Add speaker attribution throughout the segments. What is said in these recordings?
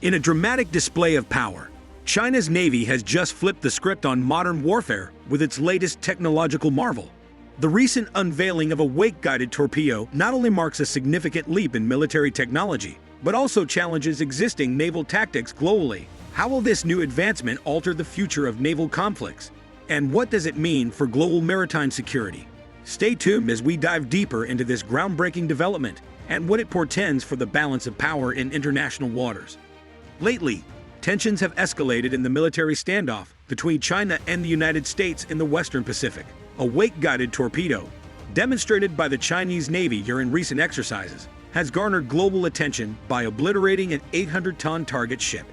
Speaker 1: In a dramatic display of power, China's Navy has just flipped the script on modern warfare with its latest technological marvel. The recent unveiling of a wake-guided torpedo not only marks a significant leap in military technology, but also challenges existing naval tactics globally. How will this new advancement alter the future of naval conflicts? And what does it mean for global maritime security? Stay tuned as we dive deeper into this groundbreaking development and what it portends for the balance of power in international waters. Lately, tensions have escalated in the military standoff between China and the United States in the Western Pacific. A wake-guided torpedo, demonstrated by the Chinese Navy during recent exercises, has garnered global attention by obliterating an 800-ton target ship.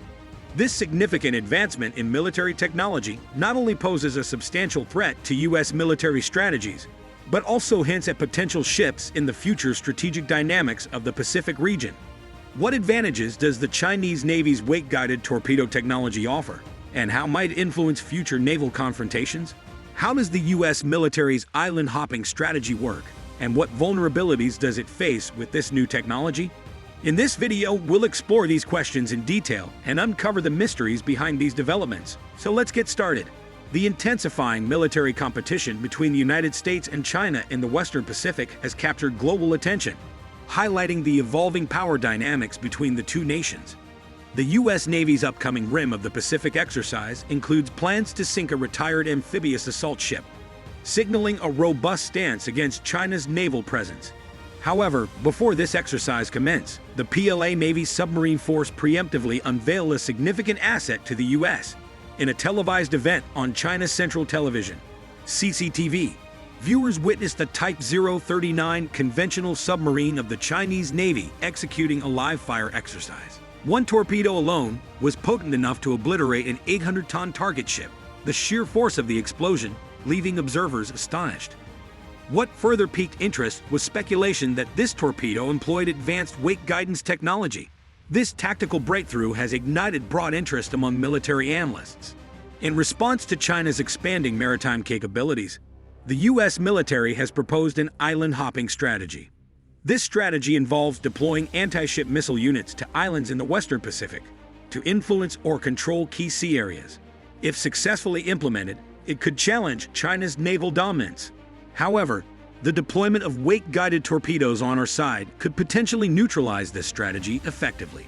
Speaker 1: This significant advancement in military technology not only poses a substantial threat to U.S. military strategies, but also hints at potential shifts in the future strategic dynamics of the Pacific region. What advantages does the Chinese Navy's wake-guided torpedo technology offer, and how might it influence future naval confrontations? How does the U.S. military's island-hopping strategy work, and what vulnerabilities does it face with this new technology? In this video, we'll explore these questions in detail and uncover the mysteries behind these developments. So let's get started. The intensifying military competition between the United States and China in the Western Pacific has captured global attention, highlighting the evolving power dynamics between the two nations. The U.S. Navy's upcoming Rim of the Pacific exercise includes plans to sink a retired amphibious assault ship, signaling a robust stance against China's naval presence. However, before this exercise commenced, the PLA Navy submarine force preemptively unveiled a significant asset to the U.S. in a televised event on China's Central Television, CCTV. Viewers witnessed the Type 039 conventional submarine of the Chinese Navy executing a live-fire exercise. One torpedo alone was potent enough to obliterate an 800-ton target ship, the sheer force of the explosion leaving observers astonished. What further piqued interest was speculation that this torpedo employed advanced wake guidance technology. This tactical breakthrough has ignited broad interest among military analysts. In response to China's expanding maritime capabilities, the U.S. military has proposed an island-hopping strategy. This strategy involves deploying anti-ship missile units to islands in the Western Pacific to influence or control key sea areas. If successfully implemented, it could challenge China's naval dominance. However, the deployment of wake-guided torpedoes on our side could potentially neutralize this strategy effectively.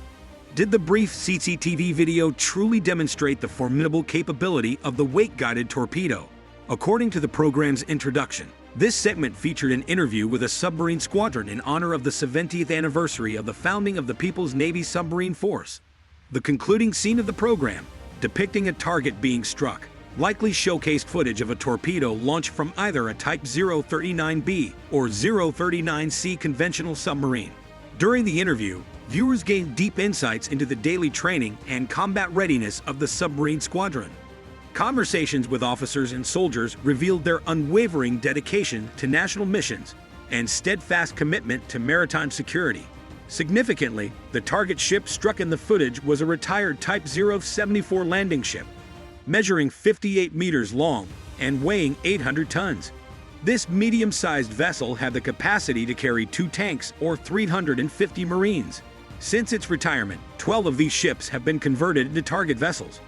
Speaker 1: Did the brief CCTV video truly demonstrate the formidable capability of the wake-guided torpedo? According to the program's introduction, this segment featured an interview with a submarine squadron in honor of the 70th anniversary of the founding of the People's Navy Submarine Force. The concluding scene of the program, depicting a target being struck, likely showcased footage of a torpedo launched from either a Type 039B or 039C conventional submarine. During the interview, viewers gained deep insights into the daily training and combat readiness of the submarine squadron. Conversations with officers and soldiers revealed their unwavering dedication to national missions and steadfast commitment to maritime security. Significantly, the target ship struck in the footage was a retired Type 074 landing ship, measuring 58 meters long and weighing 800 tons. This medium-sized vessel had the capacity to carry 2 tanks or 350 Marines. Since its retirement, 12 of these ships have been converted into target vessels.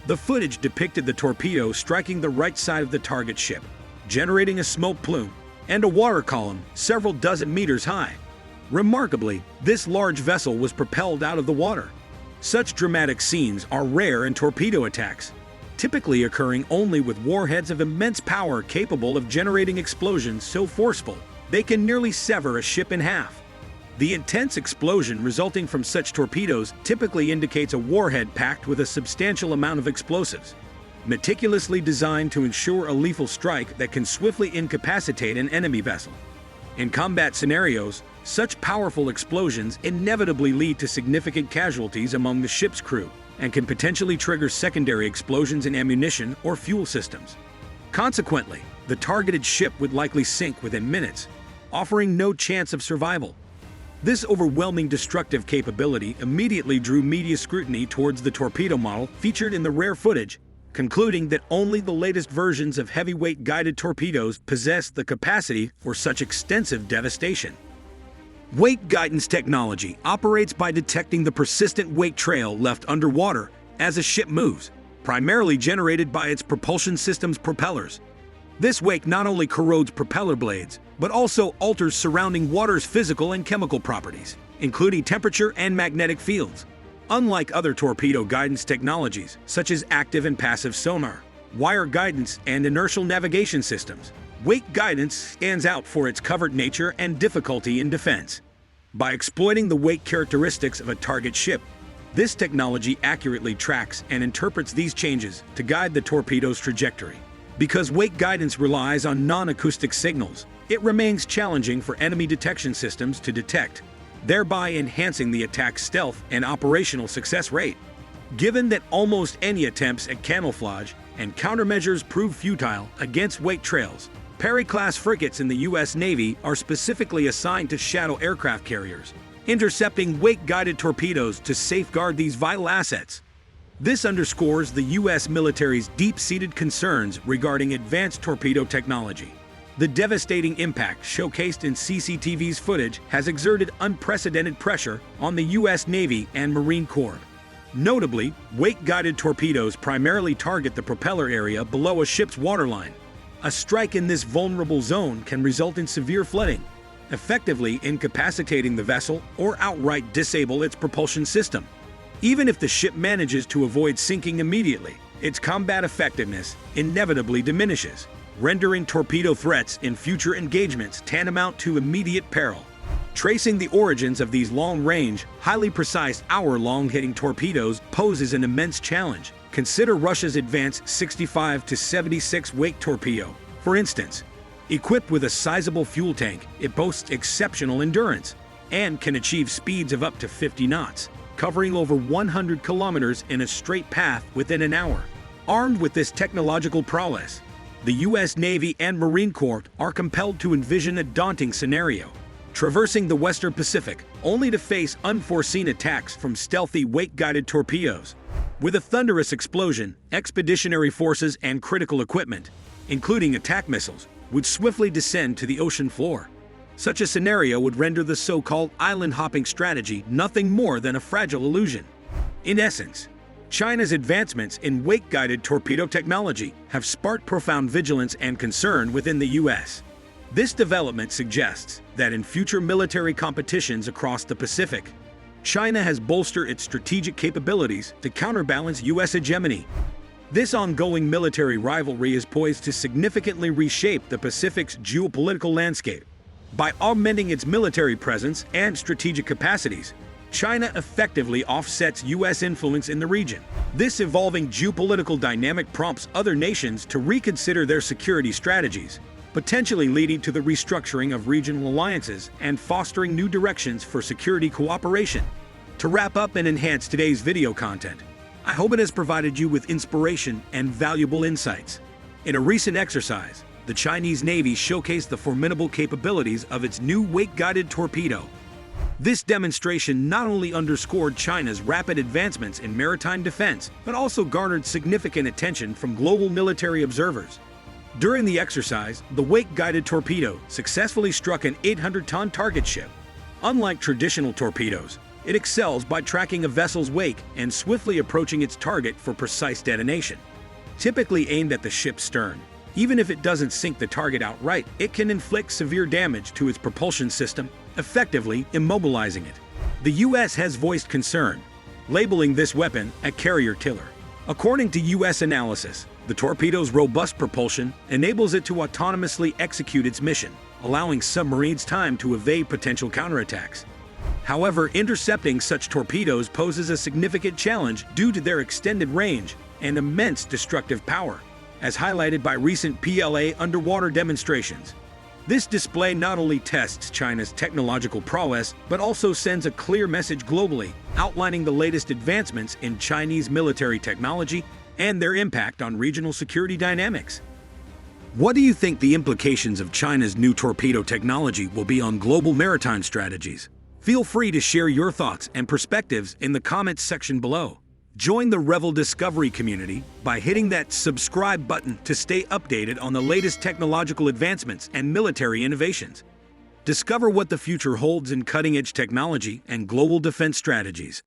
Speaker 1: The footage depicted the torpedo striking the right side of the target ship, generating a smoke plume and a water column several dozen meters high. Remarkably, this large vessel was propelled out of the water. Such dramatic scenes are rare in torpedo attacks, typically occurring only with warheads of immense power capable of generating explosions so forceful they can nearly sever a ship in half. The intense explosion resulting from such torpedoes typically indicates a warhead packed with a substantial amount of explosives, meticulously designed to ensure a lethal strike that can swiftly incapacitate an enemy vessel. In combat scenarios, such powerful explosions inevitably lead to significant casualties among the ship's crew and can potentially trigger secondary explosions in ammunition or fuel systems. Consequently, the targeted ship would likely sink within minutes, offering no chance of survival. This overwhelming destructive capability immediately drew media scrutiny towards the torpedo model featured in the rare footage, concluding that only the latest versions of heavyweight guided torpedoes possess the capacity for such extensive devastation. Wake guidance technology operates by detecting the persistent wake trail left underwater as a ship moves, primarily generated by its propulsion system's propellers. This wake not only corrodes propeller blades, but also alters surrounding water's physical and chemical properties, including temperature and magnetic fields. Unlike other torpedo guidance technologies, such as active and passive sonar, wire guidance, and inertial navigation systems, wake guidance stands out for its covert nature and difficulty in defense. By exploiting the wake characteristics of a target ship, this technology accurately tracks and interprets these changes to guide the torpedo's trajectory. Because wake guidance relies on non-acoustic signals, it remains challenging for enemy detection systems to detect, thereby enhancing the attack's stealth and operational success rate. Given that almost any attempts at camouflage and countermeasures prove futile against wake trails, Perry-class frigates in the U.S. Navy are specifically assigned to shadow aircraft carriers, intercepting wake-guided torpedoes to safeguard these vital assets. This underscores the U.S. military's deep-seated concerns regarding advanced torpedo technology. The devastating impact showcased in CCTV's footage has exerted unprecedented pressure on the U.S. Navy and Marine Corps. Notably, wake-guided torpedoes primarily target the propeller area below a ship's waterline. A strike in this vulnerable zone can result in severe flooding, effectively incapacitating the vessel or outright disable its propulsion system. Even if the ship manages to avoid sinking immediately, its combat effectiveness inevitably diminishes, rendering torpedo threats in future engagements tantamount to immediate peril. Tracing the origins of these long-range, highly precise hour-long hitting torpedoes poses an immense challenge. Consider Russia's advanced 65-76 wake torpedo, for instance. Equipped with a sizable fuel tank, it boasts exceptional endurance and can achieve speeds of up to 50 knots, covering over 100 kilometers in a straight path within an hour. Armed with this technological prowess, the U.S. Navy and Marine Corps are compelled to envision a daunting scenario: traversing the Western Pacific only to face unforeseen attacks from stealthy wake-guided torpedoes. With a thunderous explosion, expeditionary forces and critical equipment, including attack missiles, would swiftly descend to the ocean floor. Such a scenario would render the so-called island-hopping strategy nothing more than a fragile illusion. In essence, China's advancements in wake-guided torpedo technology have sparked profound vigilance and concern within the U.S. This development suggests that in future military competitions across the Pacific, China has bolstered its strategic capabilities to counterbalance U.S. hegemony. This ongoing military rivalry is poised to significantly reshape the Pacific's geopolitical landscape. By augmenting its military presence and strategic capacities, China effectively offsets U.S. influence in the region. This evolving geopolitical dynamic prompts other nations to reconsider their security strategies, potentially leading to the restructuring of regional alliances and fostering new directions for security cooperation. To wrap up and enhance today's video content, I hope it has provided you with inspiration and valuable insights. In a recent exercise, the Chinese Navy showcased the formidable capabilities of its new wake-guided torpedo. This demonstration not only underscored China's rapid advancements in maritime defense, but also garnered significant attention from global military observers. During the exercise, the wake-guided torpedo successfully struck an 800-ton target ship. Unlike traditional torpedoes, it excels by tracking a vessel's wake and swiftly approaching its target for precise detonation. Typically aimed at the ship's stern, even if it doesn't sink the target outright, it can inflict severe damage to its propulsion system, effectively immobilizing it. The U.S. has voiced concern, labeling this weapon a carrier killer. According to U.S. analysis, the torpedo's robust propulsion enables it to autonomously execute its mission, allowing submarines time to evade potential counterattacks. However, intercepting such torpedoes poses a significant challenge due to their extended range and immense destructive power, as highlighted by recent PLA underwater demonstrations. This display not only tests China's technological prowess, but also sends a clear message globally, outlining the latest advancements in Chinese military technology and their impact on regional security dynamics. What do you think the implications of China's new torpedo technology will be on global maritime strategies? Feel free to share your thoughts and perspectives in the comments section below. Join the Revel Discovery community by hitting that subscribe button to stay updated on the latest technological advancements and military innovations. Discover what the future holds in cutting-edge technology and global defense strategies.